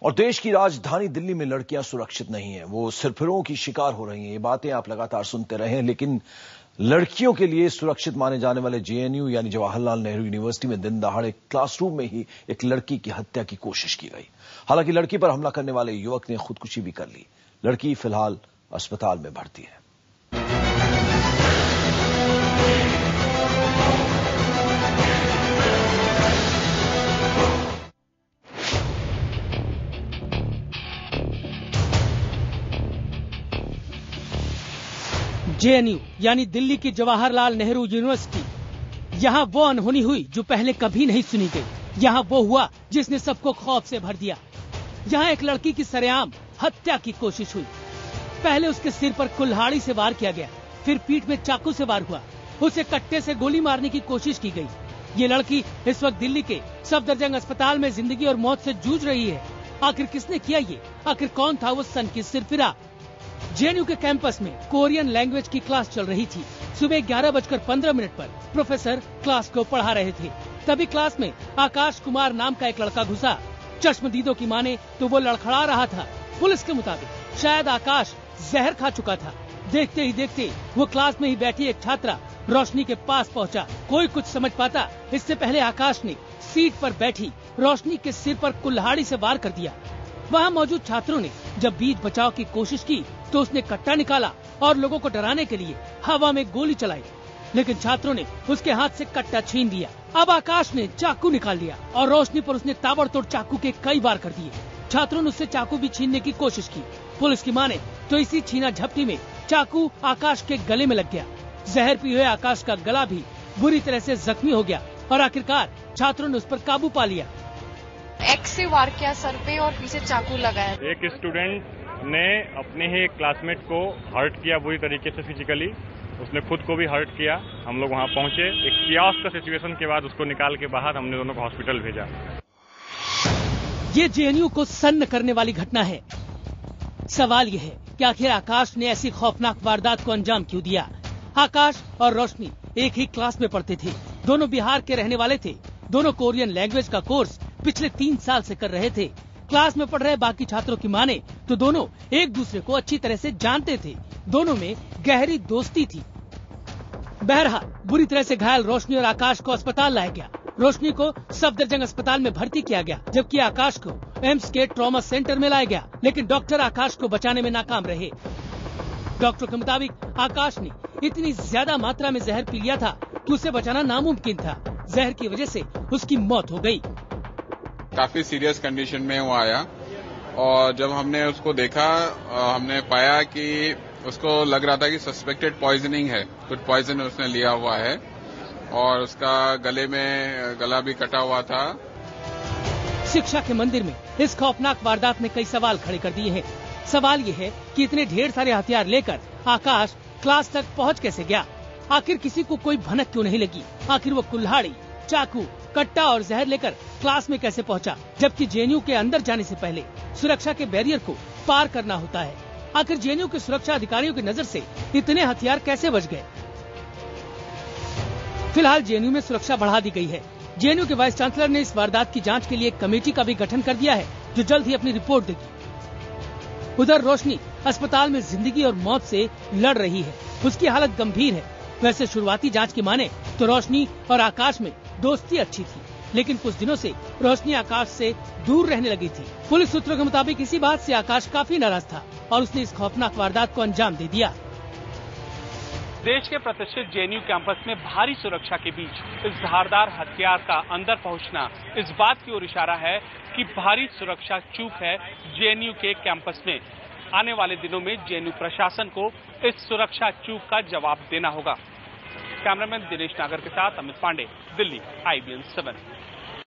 और देश की राजधानी दिल्ली में लड़कियां सुरक्षित नहीं हैं, वो सिरफिरों की शिकार हो रही हैं। ये बातें आप लगातार सुनते रहे हैं, लेकिन लड़कियों के लिए सुरक्षित माने जाने वाले जेएनयू यानी जवाहरलाल नेहरू यूनिवर्सिटी में दिन दहाड़े क्लासरूम में ही एक लड़की की हत्या की कोशिश की गई। हालांकि लड़की पर हमला करने वाले युवक ने खुदकुशी भी कर ली। लड़की फिलहाल अस्पताल में भर्ती है। जेएनयू यानी दिल्ली की जवाहरलाल नेहरू यूनिवर्सिटी, यहाँ वो अनहोनी हुई जो पहले कभी नहीं सुनी गई। यहाँ वो हुआ जिसने सबको खौफ से भर दिया। यहाँ एक लड़की की सरेआम हत्या की कोशिश हुई। पहले उसके सिर पर कुल्हाड़ी से वार किया गया, फिर पीठ में चाकू से वार हुआ, उसे कट्टे से गोली मारने की कोशिश की गई। ये लड़की इस वक्त दिल्ली के सफदरजंग अस्पताल में जिंदगी और मौत से जूझ रही है। आखिर किसने किया ये? आखिर कौन था वो सनकी सिरफिरा? जेएनयू के कैंपस में कोरियन लैंग्वेज की क्लास चल रही थी। सुबह 11:15 पर प्रोफेसर क्लास को पढ़ा रहे थे। तभी क्लास में आकाश कुमार नाम का एक लड़का घुसा। चश्मदीदों की माने तो वो लड़खड़ा रहा था। पुलिस के मुताबिक शायद आकाश जहर खा चुका था। देखते ही देखते वो क्लास में ही बैठी एक छात्रा रोशनी के पास पहुंचा। कोई कुछ समझ पाता इससे पहले आकाश ने सीट पर बैठी रोशनी के सिर पर कुल्हाड़ी से वार कर दिया। वहाँ मौजूद छात्रों ने जब बीच बचाव की कोशिश की तो उसने कट्टा निकाला और लोगों को डराने के लिए हवा में गोली चलाई, लेकिन छात्रों ने उसके हाथ से कट्टा छीन लिया। अब आकाश ने चाकू निकाल लिया और रोशनी पर उसने ताबड़तोड़ चाकू के कई वार कर दिए। छात्रों ने उससे चाकू भी छीनने की कोशिश की। पुलिस की माने तो इसी छीना झपटी में चाकू आकाश के गले में लग गया। जहर पिए हुए आकाश का गला भी बुरी तरह से जख्मी हो गया और आखिरकार छात्रों ने उस पर काबू पा लिया। एक्स से वार किया सर पे और पीछे चाकू लगाया। एक स्टूडेंट ने अपने ही क्लासमेट को हर्ट किया बुरी तरीके से फिजिकली, उसने खुद को भी हर्ट किया। हम लोग वहां पहुंचे, एक कियास का सिचुएशन के बाद उसको निकाल के बाहर हमने दोनों को हॉस्पिटल भेजा। ये जेएनयू को सन्न करने वाली घटना है। सवाल यह है कि आखिर आकाश ने ऐसी खौफनाक वारदात को अंजाम क्यों दिया? आकाश और रोशनी एक ही क्लास में पढ़ते थे, दोनों बिहार के रहने वाले थे, दोनों कोरियन लैंग्वेज का कोर्स पिछले 3 साल से कर रहे थे। क्लास में पढ़ रहे बाकी छात्रों की माने तो दोनों एक दूसरे को अच्छी तरह से जानते थे, दोनों में गहरी दोस्ती थी। बहरहाल बुरी तरह से घायल रोशनी और आकाश को अस्पताल लाया गया। रोशनी को सफदरजंग अस्पताल में भर्ती किया गया, जबकि आकाश को एम्स के ट्रॉमा सेंटर में लाया गया, लेकिन डॉक्टर आकाश को बचाने में नाकाम रहे। डॉक्टर के मुताबिक आकाश ने इतनी ज्यादा मात्रा में जहर पी लिया था कि उसे बचाना नामुमकिन था। जहर की वजह से उसकी मौत हो गई। काफी सीरियस कंडीशन में वो आया और जब हमने उसको देखा हमने पाया कि उसको लग रहा था कि सस्पेक्टेड पॉइजनिंग है, कुछ पॉइजन उसने लिया हुआ है और उसका गले में गला भी कटा हुआ था। शिक्षा के मंदिर में इस खौफनाक वारदात ने कई सवाल खड़े कर दिए हैं। सवाल ये है कि इतने ढेर सारे हथियार लेकर आकाश क्लास तक पहुंच कैसे गया? आखिर किसी को कोई भनक क्यों नहीं लगी? आखिर वो कुल्हाड़ी, चाकू, कट्टा और जहर लेकर क्लास में कैसे पहुंचा? जबकि जेएनयू के अंदर जाने से पहले सुरक्षा के बैरियर को पार करना होता है। आखिर जेएनयू के सुरक्षा अधिकारियों की नजर से इतने हथियार कैसे बच गए? फिलहाल जेएनयू में सुरक्षा बढ़ा दी गई है। जेएनयू के वाइस चांसलर ने इस वारदात की जांच के लिए एक कमेटी का भी गठन कर दिया है, जो जल्द ही अपनी रिपोर्ट देगी। उधर रोशनी अस्पताल में जिंदगी और मौत से लड़ रही है, उसकी हालत गंभीर है। वैसे शुरुआती जांच की माने तो रोशनी और आकाश में दोस्ती अच्छी थी, लेकिन कुछ दिनों से रोशनी आकाश से दूर रहने लगी थी। पुलिस सूत्रों के मुताबिक इसी बात से आकाश काफी नाराज था और उसने इस खौफनाक वारदात को अंजाम दे दिया। देश के प्रतिष्ठित जेएनयू कैंपस में भारी सुरक्षा के बीच इस धारदार हथियार का अंदर पहुंचना इस बात की ओर इशारा है कि भारी सुरक्षा चूक है जेएनयू के कैंपस में। आने वाले दिनों में जेएनयू प्रशासन को इस सुरक्षा चूक का जवाब देना होगा। कैमरामैन दिनेश नागर के साथ अमित पांडे, दिल्ली, IBN 7।